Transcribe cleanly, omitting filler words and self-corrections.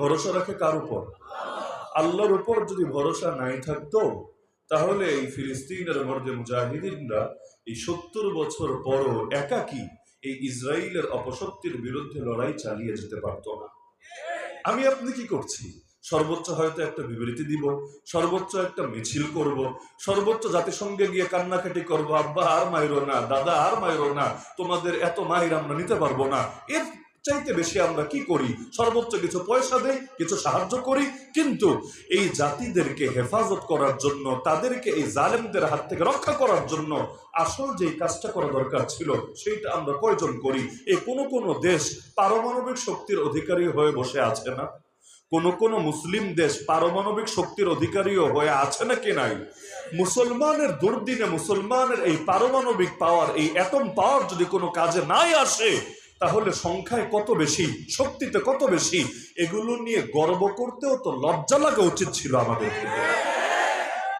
ভরসা রাখে কার উপর? আল্লাহর উপর যদি ভরসা নাই থাকতো তাহলে এই ফিলিস্তিনের মর্দে মুজাহিদিনরা এই ৭০ বছর পরও একাকী এই ইসরায়েলের অপশক্তির বিরুদ্ধে লড়াই চালিয়ে যেতে পারত না। আমি আপনি কি করছি? সর্বোচ্চ হয়তো একটা বিবৃতি দিব, সর্বোচ্চ একটা মিছিল করব, সর্বোচ্চ জাতিসংঘে গিয়ে কান্নাকাটি করবো, আব্বা আর মাইরো না, দাদা আর মাইরো না, তোমাদের এত মাইর আমরা নিতে পারবো না। এর চাইতে বেশি আমরা কি করি? সর্বোচ্চ কিছু পয়সা দেই, কিছু সাহায্য করি। কিন্তু এই জাতিদেরকে হেফাজত করার জন্য, তাদেরকে এই জালেমদের হাত থেকে রক্ষা করার জন্য আসল যে কাজটা করা দরকার ছিল সেইটা আমরা কয়জন করি? এই কোন দেশ পারমাণবিক শক্তির অধিকারী হয়ে বসে আছে না? কোন মুসলিম দেশ পারমাণবিক শক্তির অধিকারীও হয়ে আছে নাকি নাই? মুসলমানের দুর্দিনে মুসলমানের এই পারমাণবিক পাওয়ার, এই অ্যাটম পাওয়ার যদি কোনো কাজে নাই আসে, তাহলে সংখ্যায় কত বেশি, শক্তিতে কত বেশি, এগুলো নিয়ে গর্ব করতেও তো লজ্জা লাগা উচিত ছিল আমাদের।